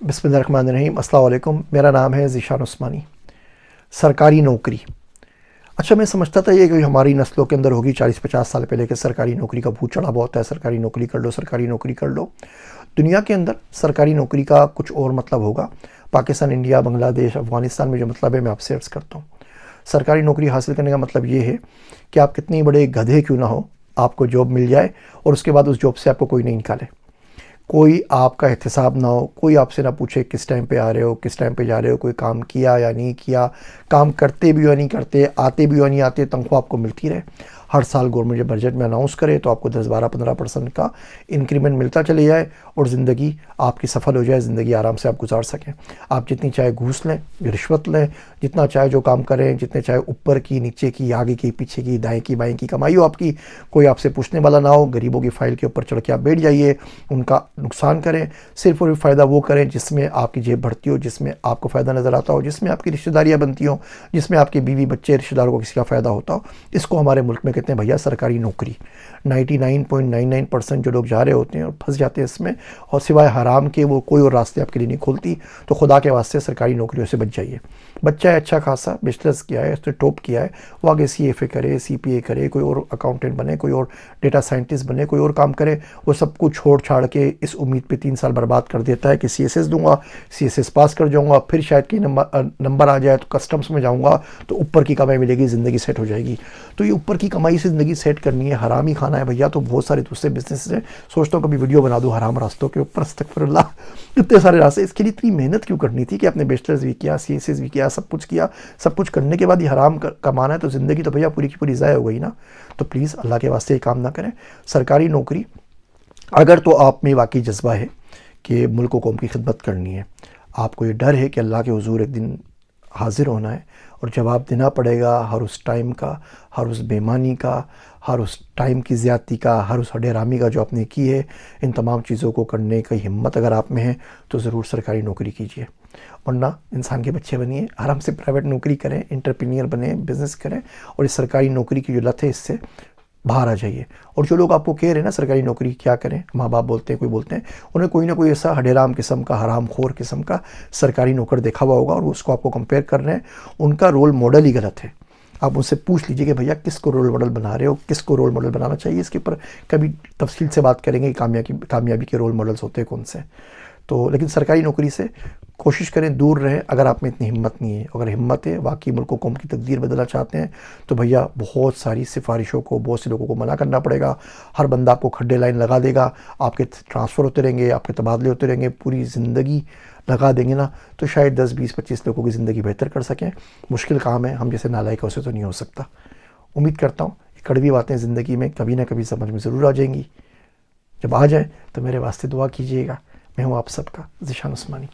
بسم اللہ الرحمن الرحیم۔ السلام علیکم، میرا نام ہے ذیشان عثمانی۔ سرکاری نوکری، اچھا میں سمجھتا تھا یہ کہ ہماری نسلوں کے اندر ہوگی 40-50 سال پہلے کہ سرکاری نوکری کا بھوت چڑھا بہت ہے، سرکاری نوکری کر لو، سرکاری نوکری کر لو۔ دنیا کے اندر سرکاری نوکری کا کچھ اور مطلب ہوگا۔ پاکستان، انڈیا، بنگلہ دیش، افغانستان میں جو مطلب ہے میں آپ سے عرض کرتا ہوں۔ سرکاری نوکری حاصل کرنے کا مطلب یہ ہے کہ آپ کتنے بڑے گدھے کیوں نہ ہو، آپ کو جاب مل جائے اور اس کے بعد اس جاب سے آپ کو کوئی نہیں نکالے، کوئی آپ کا احتساب نہ ہو، کوئی آپ سے نہ پوچھے کس ٹائم پہ آ رہے ہو، کس ٹائم پہ جا رہے ہو، کوئی کام کیا یا نہیں کیا، کام کرتے بھی یا نہیں کرتے، آتے بھی یا نہیں آتے، تنخواہ آپ کو ملتی رہے۔ ہر سال گورنمنٹ جب بجٹ میں اناؤنس کرے تو آپ کو 10-12-15% کا انکریمنٹ ملتا چلے جائے اور زندگی آپ کی سفل ہو جائے، زندگی آرام سے آپ گزار سکیں۔ آپ جتنی چاہے گھوس لیں، رشوت لیں، جتنا چاہے جو کام کریں، جتنے چاہے اوپر کی، نیچے کی، آگے کی، پیچھے کی، دائیں کی، بائیں کی کمائی ہو آپ کی، کوئی آپ سے پوچھنے والا نہ ہو، غریبوں کی فائل کے اوپر چڑھ کے آپ بیٹھ جائیے، ان کا نقصان کریں، صرف اور فائدہ وہ کریں جس میں آپ کی جیب بڑھتی ہو، جس میں آپ کو فائدہ نظر آتا ہو، جس میں آپ کی رشتہ داریاں بنتی ہوں، جس میں آپ کے بیوی بچے رشتہ داروں کو کسی کا فائدہ ہوتا ہو۔ اس کو ہمارے ملک میں کہتے ہیں بھیا سرکاری نوکری۔ 99.99% جو لوگ جا رہے ہوتے ہیں اور پھنس جاتے ہیں اس میں، اور سوائے حرام کے وہ کوئی اور راستے آپ کے لیے نہیں کھولتی۔ تو خدا کے واسطے سرکاری نوکریوں سے بچ جائیے۔ بچہ ہے اچھا خاصا، بیچلرز کیا ہے، اس نے ٹاپ کیا ہے، وہ آگے CFA کرے، CPA کرے، کوئی اور اکاؤنٹنٹ بنے، کوئی اور ڈیٹا سائنٹسٹ بنے، کوئی اور کام کرے۔ وہ سب کچھ چھوڑ چھاڑ کے اس امید پہ 3 سال برباد کر دیتا ہے کہ CSS دوں گا، CSS پاس کر جاؤں گا، پھر شاید کہ نمبر آ جائے تو کسٹمز میں جاؤں گا تو اوپر کی کمائی ملے گی، زندگی سیٹ ہو جائے گی۔ تو یہ اوپر کی کمائی سے زندگی سیٹ کرنی ہے، حرام ہی کھانا ہے بھیا، تو بہت سارے دوسرے بزنس ہیں۔ سوچتا ہوں کبھی ویڈیو بنا دوں حرام راستوں کے اوپر، استغفر اللہ، اتنے سارے راستے۔ اس کے لیے اتنی محنت کیوں کرنی تھی کہ آپ نے بیچلرز بھی کیا، CSS بھی کیا، سب کچھ کیا، سب کچھ کرنے کے بعد یہ حرام کمانا ہے تو زندگی تو بھیا پوری کی پوری ضائع ہو گئی نا۔ تو پلیز اللہ کے واسطے یہ کام نہ کریں۔ سرکاری نوکری اگر تو آپ میں واقعی جذبہ ہے کہ ملک و قوم کی خدمت کرنی ہے، آپ کو یہ ڈر ہے کہ اللہ کے حضور ایک دن حاضر ہونا ہے اور جواب دینا پڑے گا ہر اس ٹائم کا، ہر اس بے ایمانی کا، ہر اس ٹائم کی زیادتی کا، ہر اس حرامی کا جو آپ نے کی ہے، ان تمام چیزوں کو کرنے کی ہمت اگر آپ میں ہے تو ضرور سرکاری نوکری کیجیے، ورنہ انسان کے بچے بنیے، آرام سے پرائیویٹ نوکری کریں، انٹرپرینیئر بنیں، بزنس کریں، اور اس سرکاری نوکری کی جو لت ہے اس سے باہر آ جائیے۔ اور جو لوگ آپ کو کہہ رہے ہیں نا سرکاری نوکری کیا کریں، ماں باپ بولتے ہیں، کوئی بولتے ہیں، انہیں کوئی نہ کوئی ایسا حرام قسم کا، حرام خور قسم کا سرکاری نوکر دیکھا ہوا ہوگا اور اس کو آپ کو کمپیئر کر رہے ہیں۔ ان کا رول ماڈل ہی غلط ہے۔ آپ ان سے پوچھ لیجئے کہ بھیا کس کو رول ماڈل بنا رہے ہو، کس کو رول ماڈل بنانا چاہیے۔ اس کے اوپر کبھی تفصیل سے بات کریں گے کہ کامیابی کے رول ماڈلز ہوتے ہیں کون سے۔ تو لیکن سرکاری نوکری سے کوشش کریں دور رہیں اگر آپ میں اتنی ہمت نہیں ہے۔ اگر ہمت ہے، واقعی ملک و قوم کی تقدیر بدلنا چاہتے ہیں تو بھیا بہت ساری سفارشوں کو، بہت سے لوگوں کو منع کرنا پڑے گا۔ ہر بندہ آپ کو کھڈے لائن لگا دے گا، آپ کے ٹرانسفر ہوتے رہیں گے، آپ کے تبادلے ہوتے رہیں گے، پوری زندگی لگا دیں گے نا، تو شاید 10-20-25 لوگوں کی زندگی بہتر کر سکیں۔ مشکل کام ہے، ہم جیسے نالائقوں سے تو نہیں ہو سکتا۔ امید کرتا ہوں یہ کڑوی باتیں زندگی میں کبھی نہ کبھی سمجھ میں ضرور آ جائیں گی۔ جب آ جائیں تو میرے واسطے دعا کیجیے گا۔ میں ہوں آپ سب کا ذیشان عثمانی۔